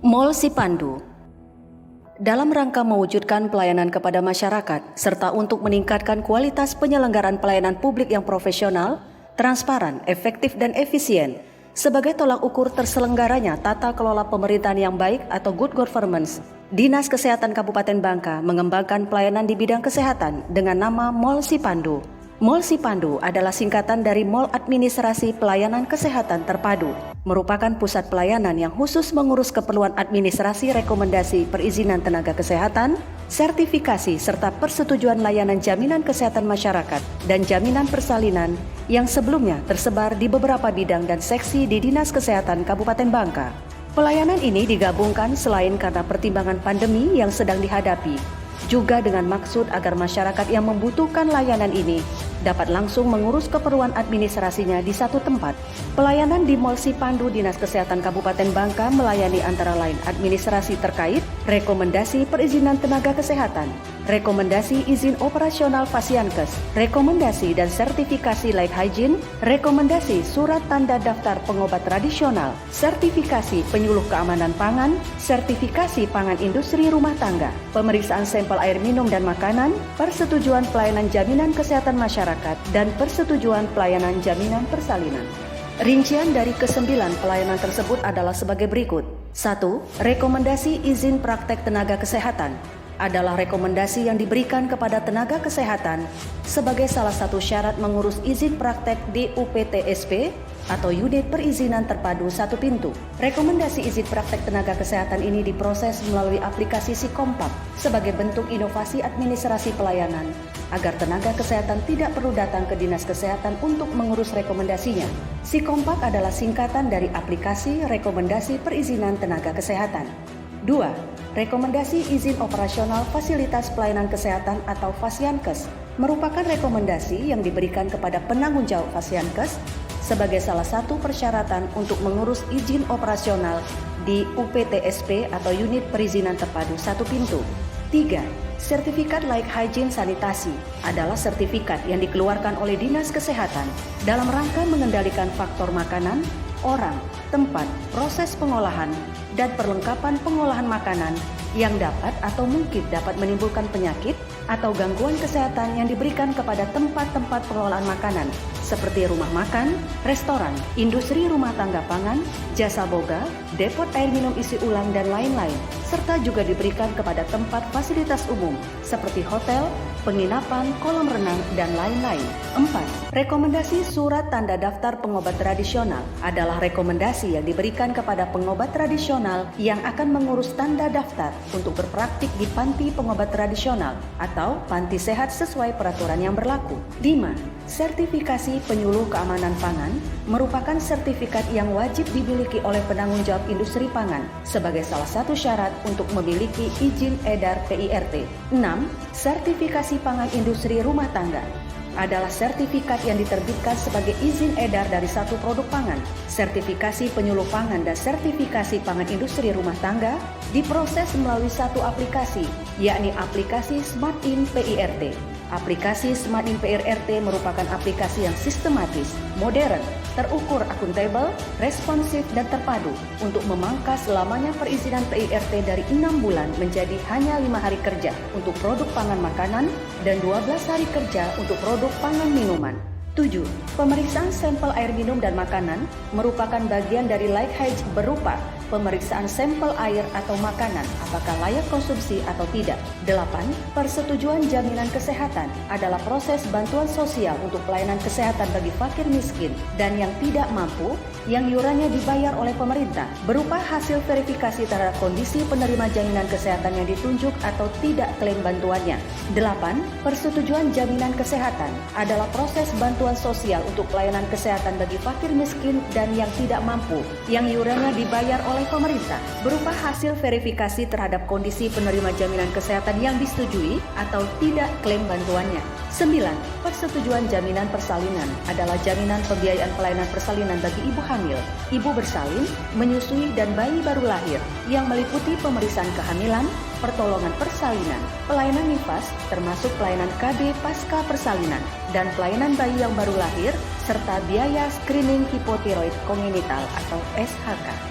Mall Sipandu. Dalam rangka mewujudkan pelayanan kepada masyarakat serta untuk meningkatkan kualitas penyelenggaraan pelayanan publik yang profesional, transparan, efektif dan efisien sebagai tolak ukur terselenggaranya tata kelola pemerintahan yang baik atau good governance, Dinas Kesehatan Kabupaten Bangka mengembangkan pelayanan di bidang kesehatan dengan nama Mall Sipandu. Mall Sipandu adalah singkatan dari Mall Administrasi Pelayanan Kesehatan Terpadu, merupakan pusat pelayanan yang khusus mengurus keperluan administrasi, rekomendasi, perizinan tenaga kesehatan, sertifikasi, serta persetujuan layanan jaminan kesehatan masyarakat dan jaminan persalinan yang sebelumnya tersebar di beberapa bidang dan seksi di Dinas Kesehatan Kabupaten Bangka. Pelayanan ini digabungkan selain karena pertimbangan pandemi yang sedang dihadapi, juga dengan maksud agar masyarakat yang membutuhkan layanan ini dapat langsung mengurus keperluan administrasinya di satu tempat. Pelayanan di Mall Sipandu Dinas Kesehatan Kabupaten Bangka melayani antara lain administrasi terkait, rekomendasi perizinan tenaga kesehatan, rekomendasi izin operasional Fasiankes, rekomendasi dan sertifikasi life hygiene, rekomendasi surat tanda daftar pengobat tradisional, sertifikasi penyuluh keamanan pangan, sertifikasi pangan industri rumah tangga, pemeriksaan sampel air minum dan makanan, persetujuan pelayanan jaminan kesehatan masyarakat, dan persetujuan pelayanan jaminan persalinan. Rincian dari kesembilan pelayanan tersebut adalah sebagai berikut. 1. Rekomendasi izin praktek tenaga kesehatan adalah rekomendasi yang diberikan kepada tenaga kesehatan sebagai salah satu syarat mengurus izin praktek di UPTSP atau Unit Perizinan Terpadu Satu Pintu. Rekomendasi izin praktek tenaga kesehatan ini diproses melalui aplikasi Sikompak sebagai bentuk inovasi administrasi pelayanan agar tenaga kesehatan tidak perlu datang ke Dinas Kesehatan untuk mengurus rekomendasinya. Sikompak adalah singkatan dari aplikasi Rekomendasi Perizinan Tenaga Kesehatan. 2. Rekomendasi izin operasional fasilitas pelayanan kesehatan atau Fasiankes merupakan rekomendasi yang diberikan kepada penanggung jawab Fasiankes sebagai salah satu persyaratan untuk mengurus izin operasional di UPTSP atau Unit Perizinan Terpadu Satu Pintu. 3. Sertifikat Layak Hygiene Sanitasi adalah sertifikat yang dikeluarkan oleh Dinas Kesehatan dalam rangka mengendalikan faktor makanan, orang, tempat, proses pengolahan, dan perlengkapan pengolahan makanan yang dapat atau mungkin dapat menimbulkan penyakit atau gangguan kesehatan yang diberikan kepada tempat-tempat pengolahan makanan seperti rumah makan, restoran, industri rumah tangga pangan, jasa boga, depot air minum isi ulang, dan lain-lain, serta juga diberikan kepada tempat fasilitas umum seperti hotel, penginapan, kolam renang, dan lain-lain. 4. Rekomendasi surat tanda daftar pengobat tradisional adalah rekomendasi yang diberikan kepada pengobat tradisional yang akan mengurus tanda daftar untuk berpraktik di panti pengobat tradisional atau panti sehat sesuai peraturan yang berlaku. 5. Sertifikasi penyuluh keamanan pangan merupakan sertifikat yang wajib dimiliki oleh penanggung jawab industri pangan sebagai salah satu syarat untuk memiliki izin edar PIRT. 6. Sertifikasi pangan industri rumah tangga adalah sertifikat yang diterbitkan sebagai izin edar dari satu produk pangan. Sertifikasi penyuluh pangan dan sertifikasi pangan industri rumah tangga diproses melalui satu aplikasi, yakni aplikasi SmartIN PIRT. Aplikasi SmartIN PIRT merupakan aplikasi yang sistematis, modern, terukur, akuntabel, responsif, dan terpadu untuk memangkas lamanya perizinan PIRT dari 6 bulan menjadi hanya 5 hari kerja untuk produk pangan makanan dan 12 hari kerja untuk produk pangan minuman. 7. Pemeriksaan sampel air minum dan makanan merupakan bagian dari layak hygiene berupa pemeriksaan sampel air atau makanan apakah layak konsumsi atau tidak. 8. Persetujuan jaminan kesehatan adalah proses bantuan sosial untuk pelayanan kesehatan bagi fakir miskin dan yang tidak mampu yang iurannya dibayar oleh pemerintah berupa hasil verifikasi terhadap kondisi penerima jaminan kesehatan yang ditunjuk atau tidak klaim bantuannya. 8. Persetujuan jaminan kesehatan adalah proses bantuan sosial untuk pelayanan kesehatan bagi fakir miskin dan yang tidak mampu yang iurannya dibayar oleh pemerintah berupa hasil verifikasi terhadap kondisi penerima jaminan kesehatan yang disetujui atau tidak klaim bantuannya. 9. Persetujuan jaminan persalinan adalah jaminan pembiayaan pelayanan persalinan bagi ibu hamil, ibu bersalin, menyusui, dan bayi baru lahir yang meliputi pemeriksaan kehamilan, pertolongan persalinan, pelayanan nifas termasuk pelayanan KB pasca persalinan, dan pelayanan bayi yang baru lahir, serta biaya screening hipotiroid kongenital atau SHK.